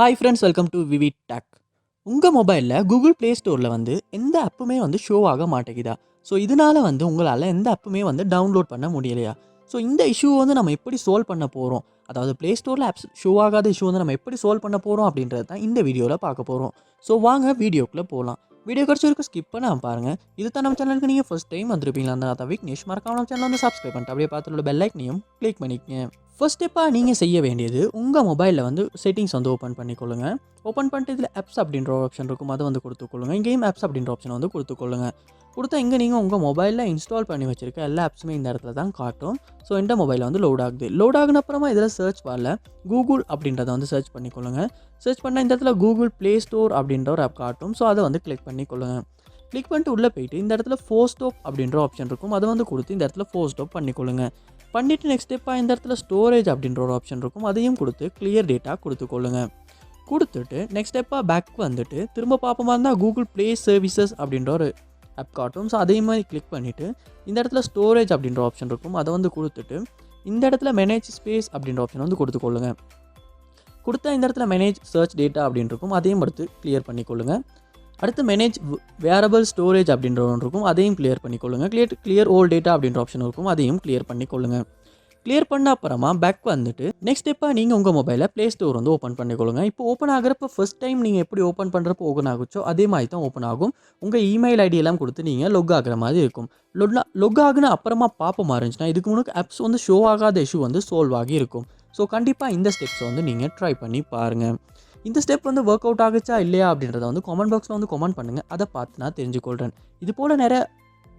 Hi friends, welcome to VividTech. உங்கள் மொபைலில் Google play ஸ்டோரில் எந்த ஆப்புமே ஷோ ஆக மாட்டேங்குதா? ஸோ இதனால் உங்களால் எந்த ஆப்புமே டவுன்லோட் பண்ண முடியலையா? ஸோ இந்த இஷ்யூ நம்ம எப்படி சால்வ் பண்ண போகிறோம், அதாவது ப்ளே ஸ்டோரில் ஆப்ஸ் ஷோ ஆகாத இஷ்யூ நம்ம எப்படி சால்வ் பண்ண போகிறோம் அப்படின்றது தான் இந்த வீடியோவில் பார்க்க போகிறோம். ஸோ வாங்க வீடியோக்குள்ளே போகலாம். வீடியோ கிடச்ச வரைக்கும் ஸ்கிப் பண்ண பாருங்கள். இது தான் நம்ம சேனலுக்கு நீங்கள் ஃபஸ்ட் டைம் வந்திருப்பீங்களா? அந்த விக்னேஷ் மறக்காம நம்ம சேனல் சப்ஸ்கிரைப் பண்ணிட்டு அப்படியே பார்த்துள்ள பெல் ஐக்கனையும் கிளிக் பண்ணிக்கங்க. ஃபர்ஸ்ட் ஸ்டெப்பாக நீங்கள் செய்ய வேண்டியது, உங்கள் மொபைலில் செட்டிங்ஸ் ஓப்பன் பண்ணிக்கொள்ளுங்க. ஓப்பன் பண்ணிட்டு இதில் ஆப்ஸ் அப்படின்ற ஒரு ஆப்ஷன் இருக்கும், அதை கொடுத்துக்கொள்ளுங்க. இங்கேயும் ஆப்ஸ் அப்படின்ற ஆப்ஷன் கொடுத்துக்கொள்ளுங்க. கொடுத்தா இங்கே நீங்கள் உங்கள் மொபைலில் இன்ஸ்டால் பண்ணி வச்சுருக்க எல்லா ஆப்ஸுமே இந்த இடத்துல தான் காட்டும். ஸோ இந்த மொபைலில் லோட் ஆகுது. லோட் ஆகுன அப்புறமா இதில் சர்ச் பாரில் கூகுள் அப்படின்றத சர்ச் பண்ணிக்கொள்ளுங்க. சர்ச் பண்ணால் இந்த இடத்துல கூகுள் ப்ளே ஸ்டோர் அப்படின்ற ஒரு ஆப் காட்டும். ஸோ அதை கிளிக் பண்ணிக்கொள்ளுங்க. கிளிக் பண்ணிட்டு உள்ளே போயிட்டு இந்த இடத்துல ஃபோர் ஸ்டாப் அப்படின்ற ஆப்ஷன் இருக்கும், அதை கொடுத்து இந்த இடத்துல ஃபோர் ஸ்டாப் பண்ணிக்கொள்ளுங்க. பண்ணிவிட்டு நெக்ஸ்ட் ஸ்டெப்பாக இந்த இடத்துல ஸ்டோரேஜ் அப்படின்ற ஒரு ஆப்ஷன் இருக்கும், அதையும் கொடுத்து கிளியர் டேட்டா கொடுத்துக்கொள்ளுங்க. கொடுத்துட்டு நெக்ஸ்ட் ஸ்டெப்பாக பேக் வந்துட்டு திரும்ப பார்ப்போமா இருந்தால் கூகுள் ப்ளே சர்வீசஸ் அப்படின்ற ஒரு ஆப் காட்டும். ஸோ அதே மாதிரி கிளிக் பண்ணிவிட்டு இந்த இடத்துல ஸ்டோரேஜ் அப்படின்ற ஆப்ஷன் இருக்கும், அதை கொடுத்துட்டு இந்த இடத்துல மேனேஜ் ஸ்பேஸ் அப்படின்ற ஆப்ஷன் கொடுத்துக்கொள்ளுங்க. கொடுத்தா இந்த இடத்துல மேனேஜ் சர்ச் டேட்டா அப்படின்னு இருக்கும், அதையும் எடுத்து கிளியர் பண்ணிக்கொள்ளுங்க. அடுத்து மேனேஜ் வேரபிள் ஸ்டோரேஜ் அப்படின்ற ஒன்று இருக்கும், அதையும் கிளியர் பண்ணிக்கொள்ளுங்க. கிளியர் ஓல் டேட்டா அப்படின்ற ஆப்ஷன் இருக்கும், அதையும் கிளியர் பண்ணிக்கொள்ளுங்க. கிளியர் பண்ண அப்புறமா பேக் வந்துட்டு நெக்ஸ்ட் ஸ்டெப்பாக நீங்கள் உங்கள் மொபைலில் ப்ளே ஸ்டோர் ஓப்பன் பண்ணிக்கொள்ளுங்க. இப்போ ஓப்பன் ஆகிறப்ப ஃபர்ஸ்ட் டைம் நீங்கள் எப்படி ஓப்பன் பண்ணுறப்போ ஓப்பன் ஆகுச்சோ அதே மாதிரி தான் ஓப்பன் ஆகும். உங்கள் இமெயில் ஐடி எல்லாம் கொடுத்து நீங்கள் லொக் ஆகிற மாதிரி இருக்கும். லொக் ஆகுன அப்புறமா பார்ப்போமா இருந்துச்சுன்னா இதுக்கு முன்னாடி ஆப்ஸ் ஷோ ஆகாத இஷ்யூ சால்வ் ஆகி இருக்கும். ஸோ கண்டிப்பாக இந்த ஸ்டெப்ஸை நீங்கள் ட்ரை பண்ணி பாருங்கள். இந்த ஸ்டெப் ஒர்க் அவுட் ஆகுச்சா இல்லையா அப்படின்றத கமெண்ட் பாக்ஸில் கமெண்ட் பண்ணுங்கள். அதை பார்த்து நான் தெரிஞ்சுக்கொள்கிறேன். இது போல் நிறைய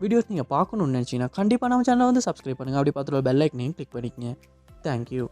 வீடியோஸ் நீங்கள் பார்க்கணுன்னு நினச்சிங்கன்னா கண்டிப்பாக நம்ம சேனலை சப்ஸ்கிரைப் பண்ணுங்கள். அப்படி பார்த்துட்டு பெல் ஐக்கனையும் கிளிக் பண்ணிக்கங்க. தேங்க்யூ.